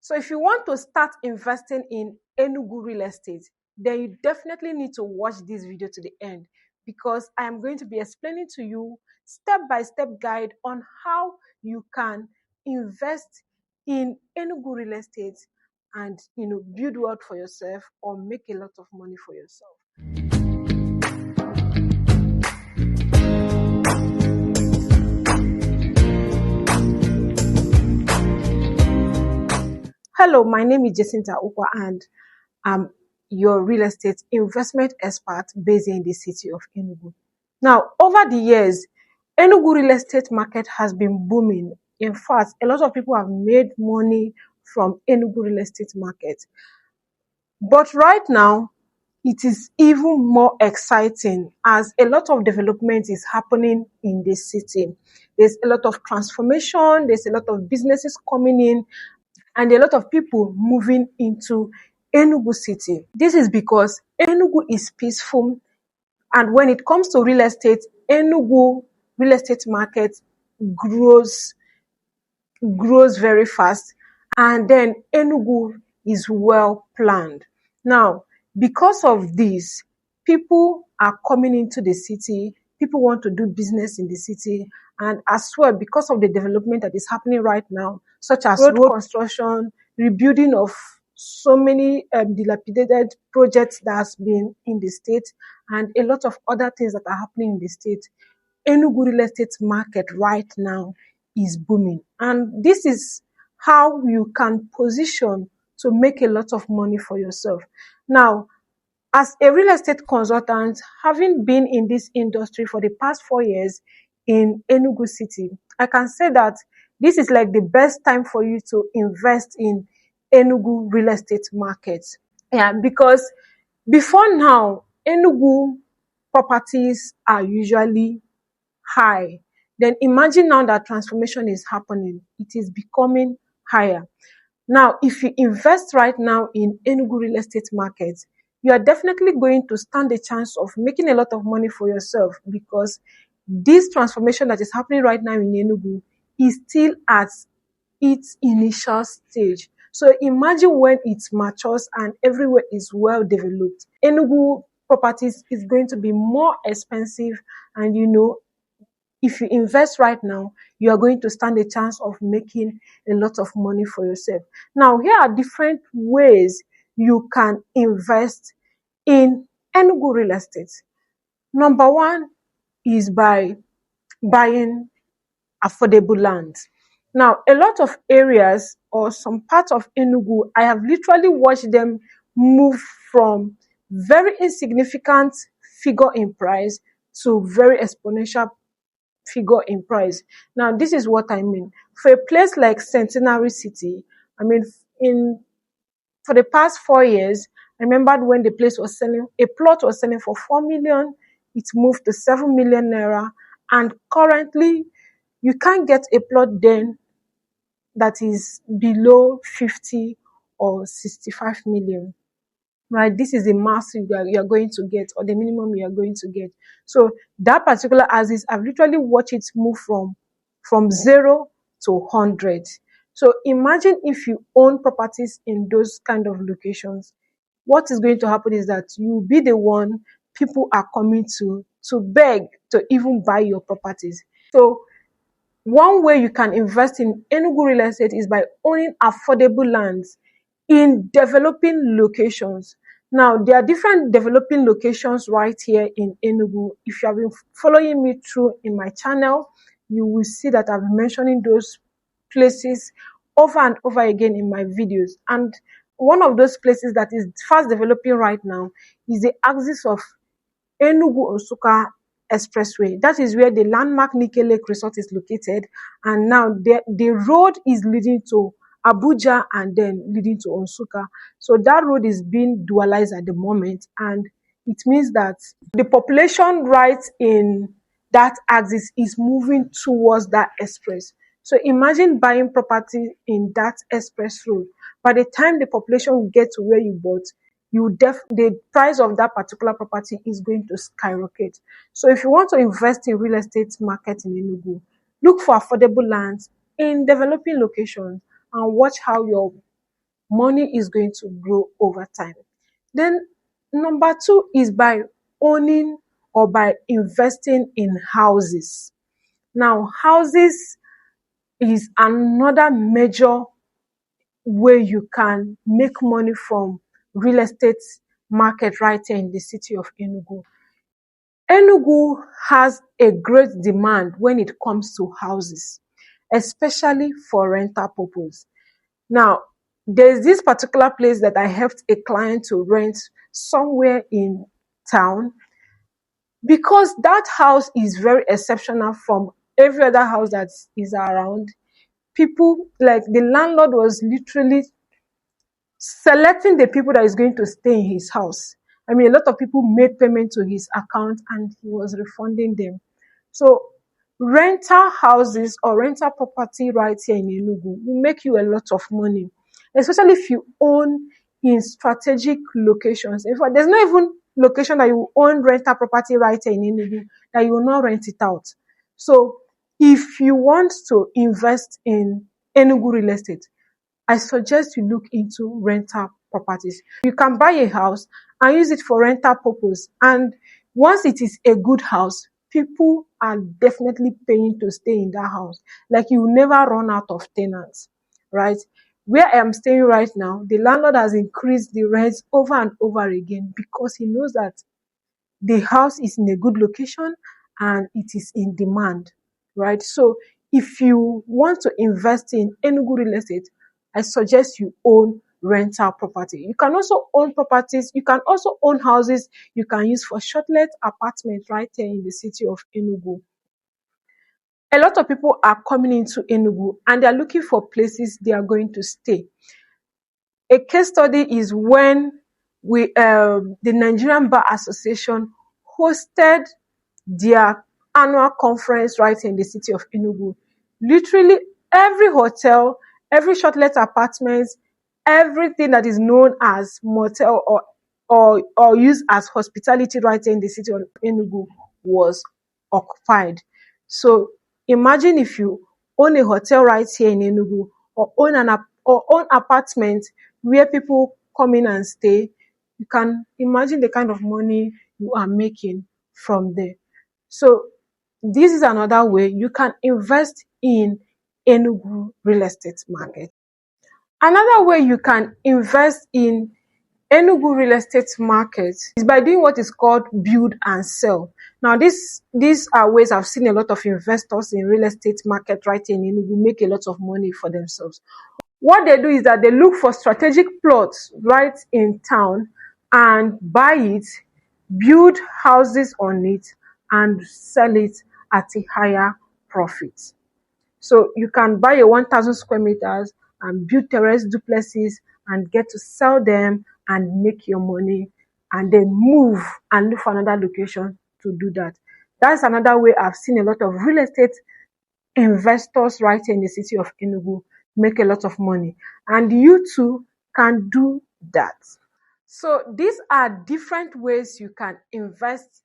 So if you want to start investing in Enugu real estate, then you definitely need to watch this video to the end, because I am going to be explaining to you step-by-step guide on how you can invest in Enugu real estate and build wealth for yourself or make a lot of money for yourself. Hello, my name is Jacinta Ukwa and I'm your real estate investment expert based in the city of Enugu. Now, over the years, Enugu real estate market has been booming. In fact, a lot of people have made money from Enugu real estate market. But right now, it is even more exciting as a lot of development is happening in the city. There's a lot of transformation, there's a lot of businesses coming in, and a lot of people moving into Enugu city. This is because Enugu is peaceful, and when it comes to real estate, Enugu real estate market grows very fast, and then Enugu is well planned. Now, because of this, people are coming into the city, people want to do business in the city, and as well, because of the development that is happening right now, such as road construction, rebuilding of so many dilapidated projects that has been in the state, and a lot of other things that are happening in the state, Enugu real estate market right now is booming. And this is how you can position to make a lot of money for yourself. Now, as a real estate consultant, having been in this industry for the past 4 years in Enugu City, I can say that this is like the best time for you to invest in Enugu real estate market. Yeah, because before now, Enugu properties are usually high. Then imagine now that transformation is happening. It is becoming higher. Now, if you invest right now in Enugu real estate market, you are definitely going to stand a chance of making a lot of money for yourself, because this transformation that is happening right now in Enugu is still at its initial stage. So imagine when it matures and everywhere is well developed. Enugu properties is going to be more expensive, and if you invest right now, you are going to stand a chance of making a lot of money for yourself. Now, here are different ways you can invest in Enugu real estate. Number one is by buying affordable land. Now, a lot of areas or some parts of Enugu, I have literally watched them move from very insignificant figure in price to very exponential figure in price. Now, this is what I mean. For a place like Centenary City, for the past 4 years, I remembered when the place was selling, a plot was selling for 4 million, it moved to 7 million naira, and currently you can't get a plot then that is below 50 or 65 million. Right, this is the massive you are going to get, or the minimum you are going to get. So that particular axis, I've literally watched it move from 0 to 100. So imagine if you own properties in those kind of locations. What is going to happen is that you'll be the one people are coming to beg to even buy your properties. So one way you can invest in Enugu real estate is by owning affordable lands in developing locations. Now, there are different developing locations right here in Enugu. If you have been following me through in my channel, you will see that I've been mentioning those places over and over again in my videos. And one of those places that is fast developing right now is the axis of Enugu-Nsukka Expressway. That is where the landmark Nike Lake Resort is located. And now the road is leading to Abuja and then leading to Nsukka. So that road is being dualized at the moment, and it means that the population right in that axis is moving towards that express. So imagine buying property in that express road. By the time the population will get to where you bought, the price of that particular property is going to skyrocket. So if you want to invest in real estate market in Enugu, look for affordable lands in developing locations and watch how your money is going to grow over time. Then number two is by owning or by investing in houses. Now, houses is another major way you can make money from real estate market right here in the city of Enugu. Enugu has a great demand when it comes to houses, especially for rental purpose. Now, there's this particular place that I helped a client to rent somewhere in town, because that house is very exceptional from every other house that is around. People, like, the landlord was literally selecting the people that is going to stay in his house. I mean, a lot of people made payment to his account and he was refunding them. So rental houses or rental property right here in Enugu will make you a lot of money, especially if you own in strategic locations. In fact, there's not even location that you own rental property right here in Enugu that you will not rent it out. So if you want to invest in Enugu real estate, I suggest you look into rental properties. You can buy a house and use it for rental purpose. And once it is a good house, people are definitely paying to stay in that house. Like, you will never run out of tenants, right? Where I am staying right now, the landlord has increased the rents over and over again because he knows that the house is in a good location and it is in demand, right? So if you want to invest in Enugu real estate, I suggest you own rental property. You can also own properties. You can also own houses you can use for short-let apartments right here in the city of Enugu. A lot of people are coming into Enugu and they're looking for places they are going to stay. A case study is when the Nigerian Bar Association hosted their annual conference right in the city of Enugu. Literally every hotel, every short-let apartment, everything that is known as motel or used as hospitality right in the city of Enugu was occupied. So imagine if you own a hotel right here in Enugu, or own apartment where people come in and stay. You can imagine the kind of money you are making from there. So this is another way you can invest in Enugu real estate market. Another way you can invest in Enugu real estate market is by doing what is called build and sell. Now, these are ways I've seen a lot of investors in real estate market right in Enugu make a lot of money for themselves. What they do is that they look for strategic plots right in town and buy it, build houses on it, and sell it at a higher profit. So you can buy a 1,000 square meters and build terrace duplexes and get to sell them and make your money, and then move and look for another location to do that. That's another way I've seen a lot of real estate investors right here in the city of Enugu make a lot of money. And you too can do that. So these are different ways you can invest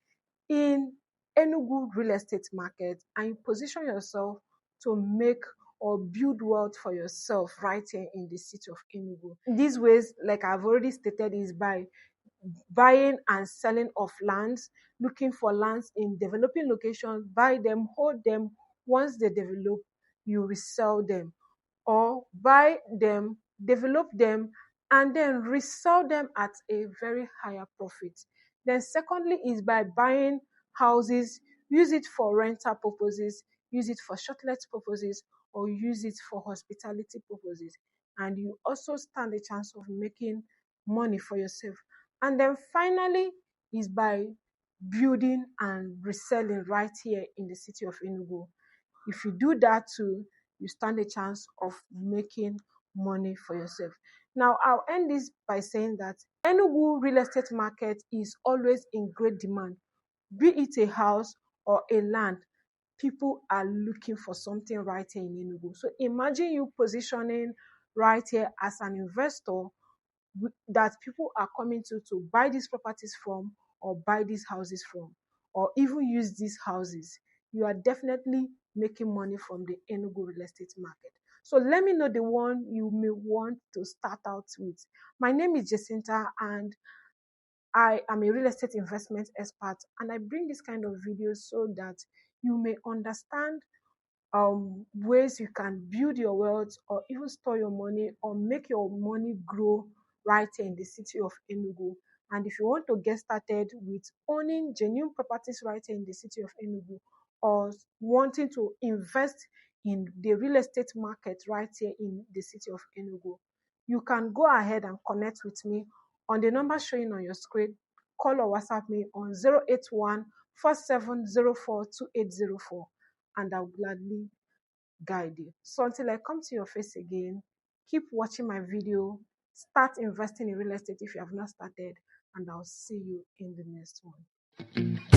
in Enugu real estate market and you position yourself to make or build wealth for yourself right here in the city of Enugu. These ways, like I've already stated, is by buying and selling of lands, looking for lands in developing locations, buy them, hold them. Once they develop, you resell them, or buy them, develop them, and then resell them at a very higher profit. Then secondly is by buying houses, use it for rental purposes, use it for short-let purposes, or use it for hospitality purposes. And you also stand a chance of making money for yourself. And then finally is by building and reselling right here in the city of Enugu. If you do that too, you stand a chance of making money for yourself. Now, I'll end this by saying that Enugu real estate market is always in great demand. Be it a house or a land, people are looking for something right here in Enugu. So imagine you positioning right here as an investor that people are coming to buy these properties from, or buy these houses from, or even use these houses. You are definitely making money from the Enugu real estate market. So let me know the one you may want to start out with. My name is Jacinta, and I am a real estate investment expert, and I bring this kind of videos so that you may understand ways you can build your wealth, or even store your money, or make your money grow right here in the city of Enugu. And if you want to get started with owning genuine properties right here in the city of Enugu, or wanting to invest in the real estate market right here in the city of Enugu, you can go ahead and connect with me on the number showing on your screen. Call or WhatsApp me on 081 4704 2804, and I'll gladly guide you. So until I come to your face again, keep watching my video, start investing in real estate if you have not started, and I'll see you in the next one.